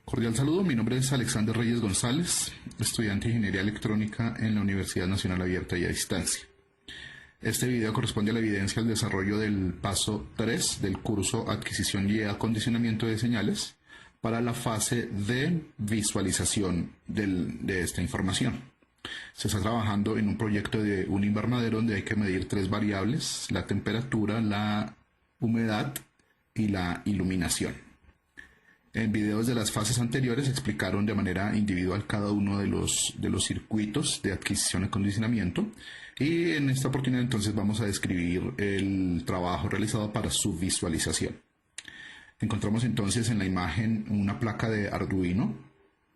Cordial saludo, mi nombre es Alexander Reyes González, estudiante de Ingeniería Electrónica en la Universidad Nacional Abierta y a Distancia. Este video corresponde a la evidencia del desarrollo del paso 3 del curso Adquisición y Acondicionamiento de Señales para la fase de visualización de esta información. Se está trabajando en un proyecto de un invernadero donde hay que medir tres variables: la temperatura, la humedad y la iluminación. En videos de las fases anteriores explicaron de manera individual cada uno de los circuitos de adquisición y acondicionamiento, y en esta oportunidad entonces vamos a describir el trabajo realizado para su visualización. Encontramos entonces en la imagen una placa de Arduino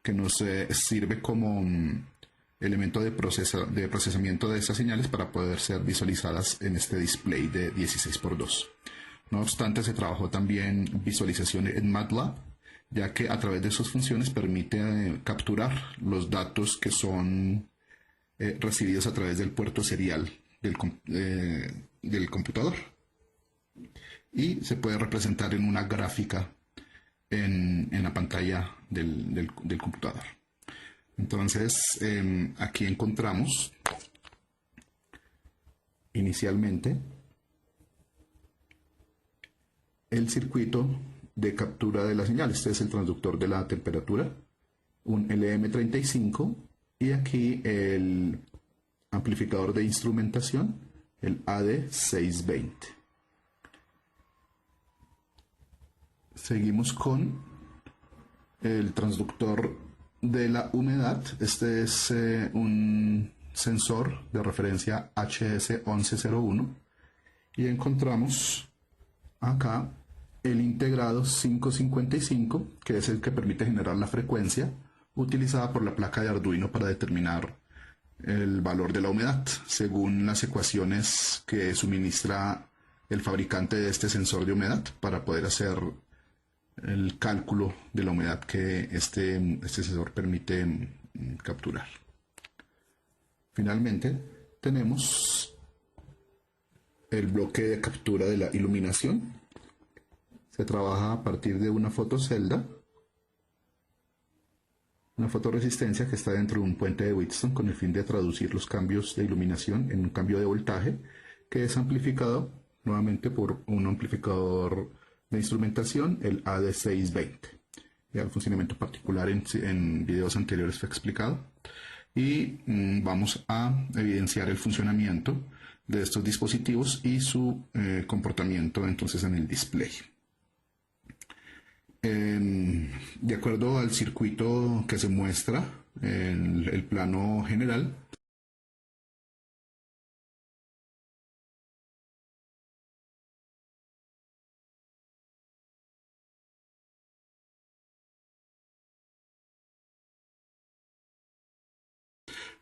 que nos sirve como elemento de procesamiento de estas señales para poder ser visualizadas en este display de 16x2. No obstante, se trabajó también visualización en MATLAB, ya que a través de sus funciones permite capturar los datos que son recibidos a través del puerto serial del computador, y se puede representar en una gráfica en la pantalla del computador. Entonces, aquí encontramos inicialmente el circuito de captura de la señal. Este es el transductor de la temperatura, un LM35, y aquí el amplificador de instrumentación, el AD620. Seguimos con el transductor de la humedad. Este es un sensor de referencia HS1101, y encontramos acá el integrado 555, que es el que permite generar la frecuencia utilizada por la placa de Arduino para determinar el valor de la humedad, según las ecuaciones que suministra el fabricante de este sensor de humedad, para poder hacer el cálculo de la humedad que este sensor permite capturar. Finalmente, tenemos el bloque de captura de la iluminación. Se trabaja a partir de una fotocelda, una fotoresistencia que está dentro de un puente de Wheatstone, con el fin de traducir los cambios de iluminación en un cambio de voltaje, que es amplificado nuevamente por un amplificador de instrumentación, el AD620. Ya el funcionamiento particular en videos anteriores fue explicado, y vamos a evidenciar el funcionamiento de estos dispositivos y su comportamiento entonces en el display. De acuerdo al circuito que se muestra en el plano general,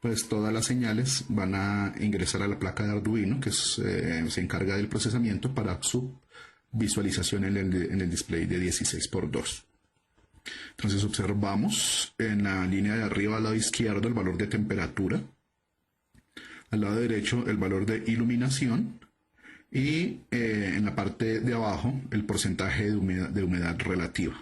pues todas las señales van a ingresar a la placa de Arduino, que se encarga del procesamiento para su visualización en el display de 16x2. Entonces observamos en la línea de arriba al lado izquierdo el valor de temperatura, al lado derecho el valor de iluminación, y en la parte de abajo el porcentaje de humedad relativa.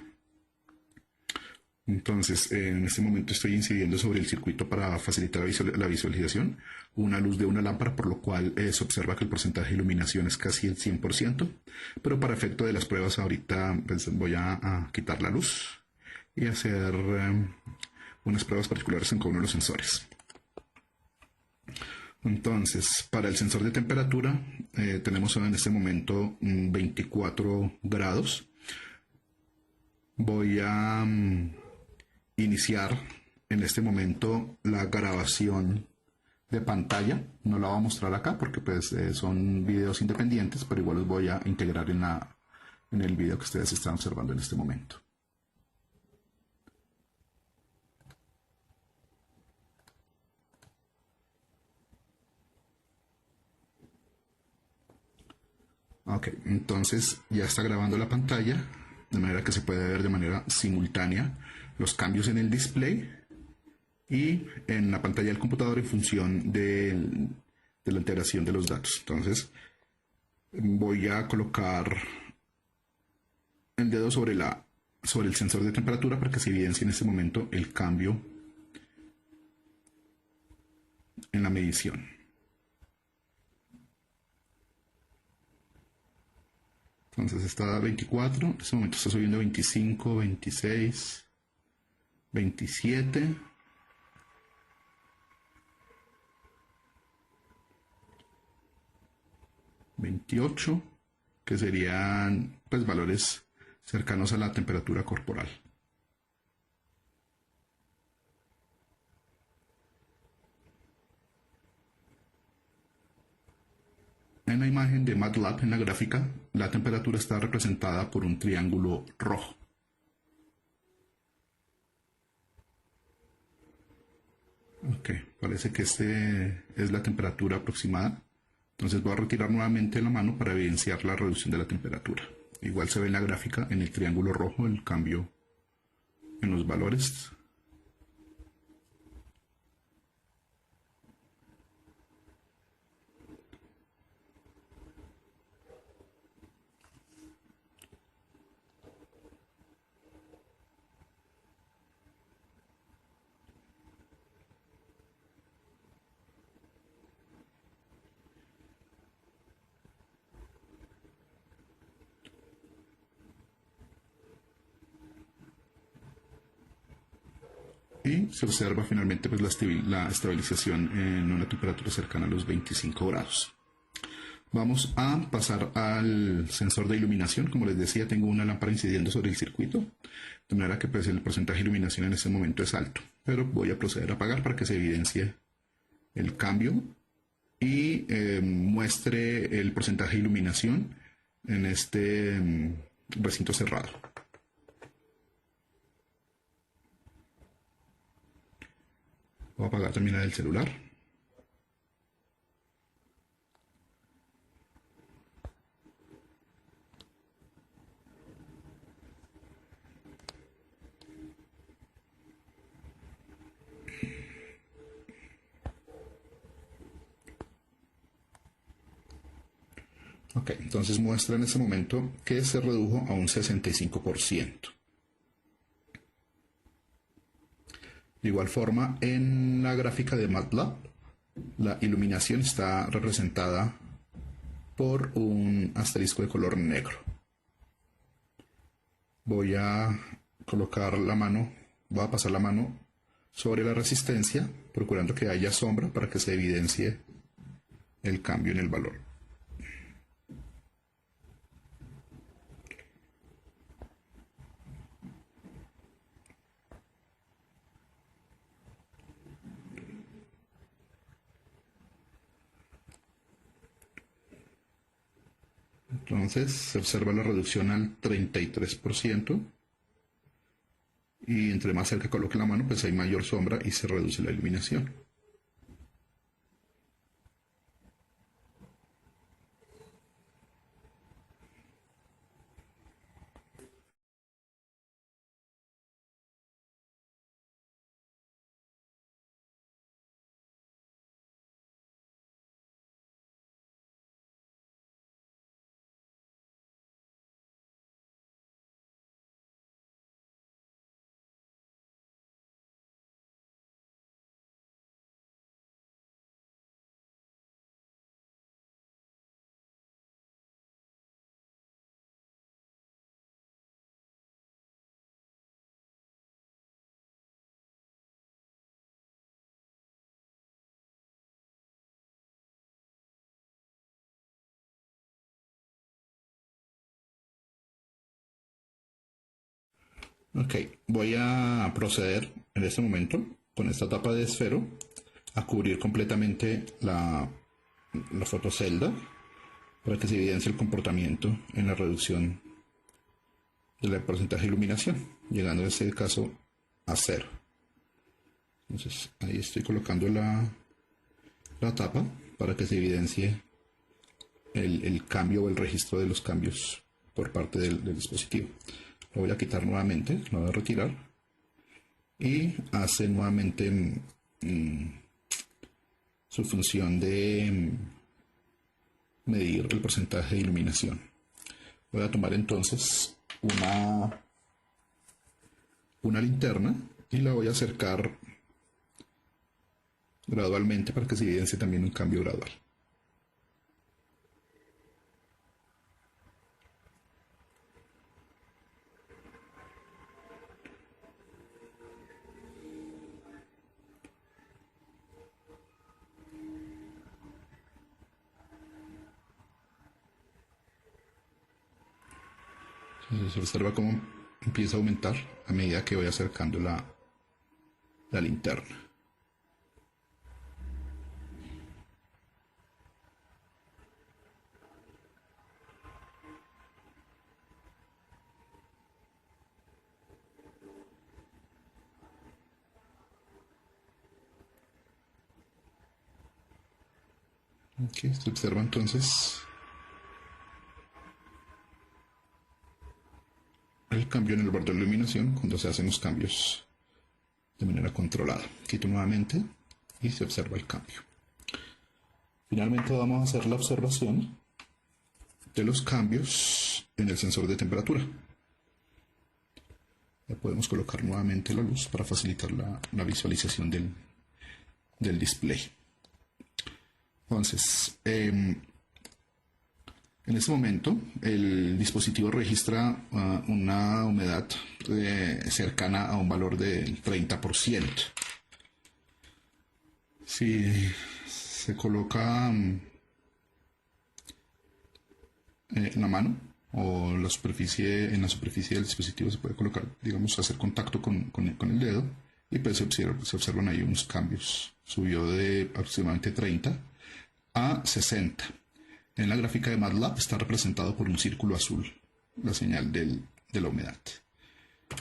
Entonces, en este momento estoy incidiendo sobre el circuito para facilitar la visualización, una luz de una lámpara, por lo cual se observa que el porcentaje de iluminación es casi el 100%, pero para efecto de las pruebas ahorita pues, voy a quitar la luz y hacer unas pruebas particulares en cada uno de los sensores. Entonces, para el sensor de temperatura tenemos en este momento 24 grados. Voy a iniciar en este momento la grabación de pantalla. No la voy a mostrar acá porque pues, son videos independientes, pero igual los voy a integrar en el video que ustedes están observando en este momento. Ok, entonces ya está grabando la pantalla, de manera que se puede ver de manera simultánea los cambios en el display y en la pantalla del computador en función de la alteración de los datos. Entonces voy a colocar el dedo sobre la sobre el sensor de temperatura para que se evidencie en este momento el cambio en la medición. Entonces está a 24, en este momento está subiendo a 25, 26, 27, 28, que serían pues valores cercanos a la temperatura corporal. En la imagen de MATLAB, en la gráfica, la temperatura está representada por un triángulo rojo. Ok, parece que este es la temperatura aproximada. Entonces voy a retirar nuevamente la mano para evidenciar la reducción de la temperatura. Igual se ve en la gráfica, en el triángulo rojo, el cambio en los valores. Y se observa finalmente pues, la estabilización en una temperatura cercana a los 25 grados. Vamos a pasar al sensor de iluminación. Como les decía, tengo una lámpara incidiendo sobre el circuito, de manera que pues, el porcentaje de iluminación en este momento es alto. Pero voy a proceder a apagar para que se evidencie el cambio y muestre el porcentaje de iluminación en este recinto cerrado. Voy a apagar también la del celular. Ok, entonces muestra en ese momento que se redujo a un 65%. De igual forma, en la gráfica de MATLAB, la iluminación está representada por un asterisco de color negro. Voy a colocar la mano, voy a pasar la mano sobre la resistencia, procurando que haya sombra para que se evidencie el cambio en el valor. Entonces se observa la reducción al 33%. Y entre más cerca coloque la mano, pues hay mayor sombra y se reduce la iluminación. Ok, voy a proceder en este momento con esta tapa de esfero a cubrir completamente la fotocelda para que se evidencie el comportamiento en la reducción del porcentaje de iluminación, llegando en este caso a 0. Entonces ahí estoy colocando la tapa para que se evidencie el cambio o el registro de los cambios por parte del dispositivo. Lo voy a quitar nuevamente, lo voy a retirar y hace nuevamente su función de medir el porcentaje de iluminación. Voy a tomar entonces una una linterna y la voy a acercar gradualmente para que se evidencie también un cambio gradual. Entonces se observa cómo empieza a aumentar a medida que voy acercando la linterna. Aquí se observa entonces el cambio en el borde de la iluminación cuando se hacen los cambios de manera controlada. Quito nuevamente y se observa el cambio. Finalmente vamos a hacer la observación de los cambios en el sensor de temperatura. Ya podemos colocar nuevamente la luz para facilitar la visualización del display. Entonces, en este momento el dispositivo registra una humedad cercana a un valor del 30%. Si se coloca la mano o en la superficie del dispositivo se puede colocar, digamos, hacer contacto con el dedo y pues se observan ahí unos cambios. Subió de aproximadamente 30 a 60. En la gráfica de MATLAB está representado por un círculo azul, la señal de la humedad.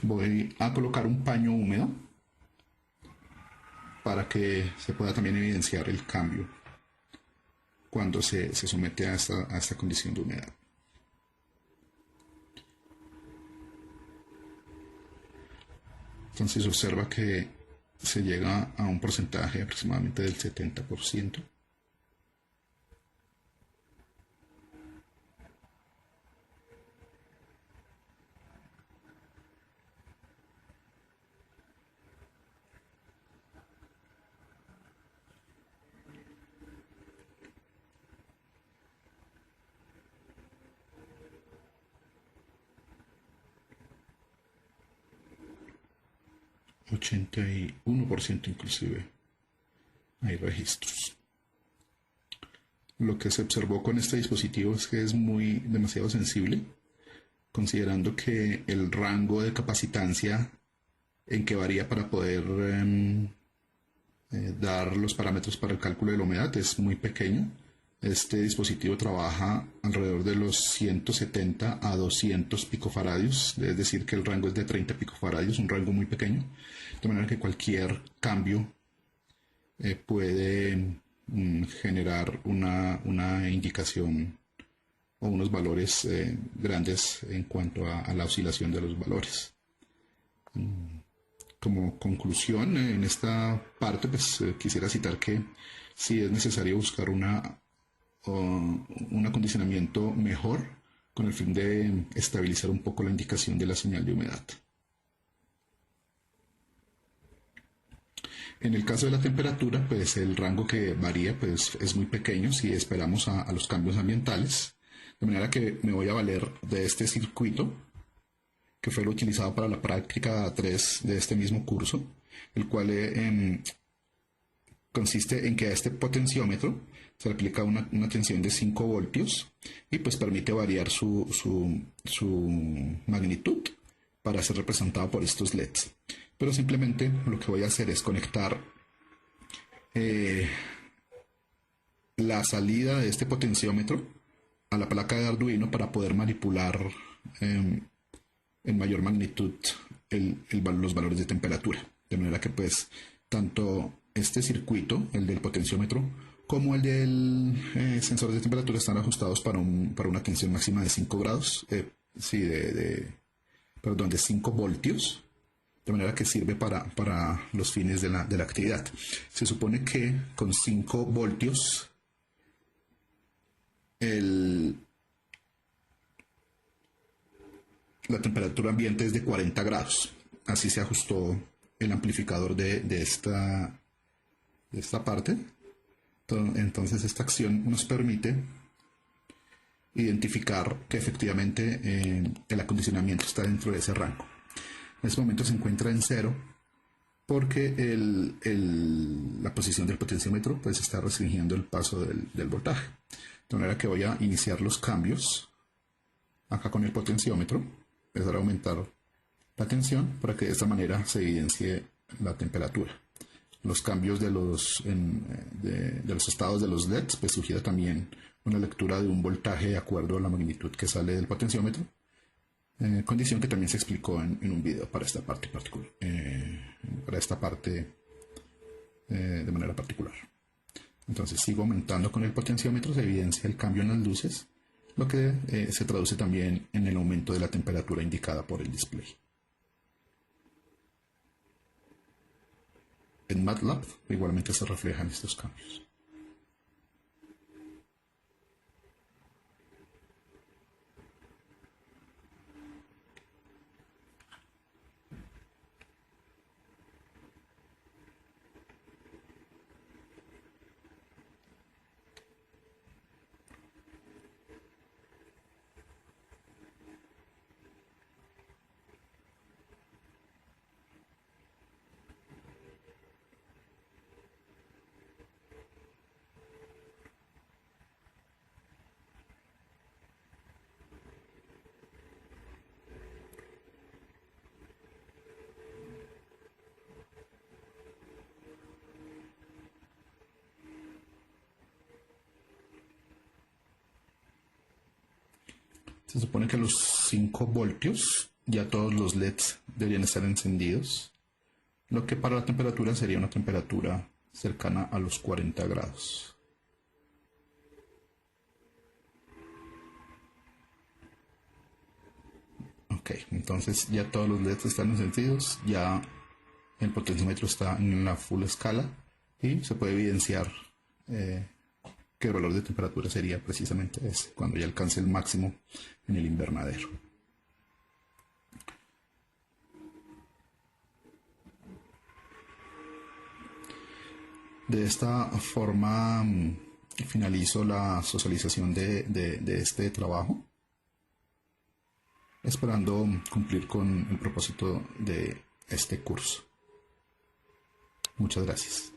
Voy a colocar un paño húmedo para que se pueda también evidenciar el cambio cuando se somete a esta condición de humedad. Entonces observa que se llega a un porcentaje aproximadamente del 70%. %81 inclusive hay registros. Lo que se observó con este dispositivo es que es demasiado sensible, considerando que el rango de capacitancia en que varía para poder dar los parámetros para el cálculo de la humedad es muy pequeño. Este dispositivo trabaja alrededor de los 170 a 200 picofaradios, es decir, que el rango es de 30 picofaradios, un rango muy pequeño, de manera que cualquier cambio puede generar una indicación o unos valores grandes en cuanto a la oscilación de los valores. Como conclusión, en esta parte, pues quisiera citar que sí es necesario buscar un acondicionamiento mejor con el fin de estabilizar un poco la indicación de la señal de humedad. En el caso de la temperatura, pues el rango que varía pues, es muy pequeño si esperamos a los cambios ambientales, de manera que me voy a valer de este circuito que fue lo utilizado para la práctica 3 de este mismo curso, el cual consiste en que a este potenciómetro se le aplica una tensión de 5 voltios y pues permite variar su magnitud para ser representado por estos LEDs. Pero simplemente lo que voy a hacer es conectar la salida de este potenciómetro a la placa de Arduino para poder manipular en mayor magnitud los valores de temperatura. De manera que pues tanto este circuito, el del potenciómetro, como el del sensor de temperatura están ajustados para una tensión máxima de 5 grados, de 5 voltios, de manera que sirve para los fines de la actividad. Se supone que con 5 voltios la temperatura ambiente es de 40 grados. así se ajustó el amplificador de esta parte. Entonces esta acción nos permite identificar que efectivamente el acondicionamiento está dentro de ese rango. En este momento se encuentra en 0 porque la posición del potenciómetro pues está restringiendo el paso del voltaje. De manera que voy a iniciar los cambios acá con el potenciómetro, empezar a aumentar la tensión para que de esta manera se evidencie la temperatura. Los cambios de los estados de los LEDs pues sugiere también una lectura de un voltaje de acuerdo a la magnitud que sale del potenciómetro, condición que también se explicó en un video para esta parte particular, de manera particular. Entonces sigo aumentando con el potenciómetro, se evidencia el cambio en las luces, lo que se traduce también en el aumento de la temperatura indicada por el display. En MATLAB igualmente se reflejan estos cambios. Se supone que a los 5 voltios ya todos los LEDs deberían estar encendidos, lo que para la temperatura sería una temperatura cercana a los 40 grados. Ok, entonces ya todos los LEDs están encendidos, ya el potenciómetro está en la full escala y se puede evidenciar que el valor de temperatura sería precisamente ese, cuando ya alcance el máximo en el invernadero. De esta forma finalizo la socialización de este trabajo, esperando cumplir con el propósito de este curso. Muchas gracias.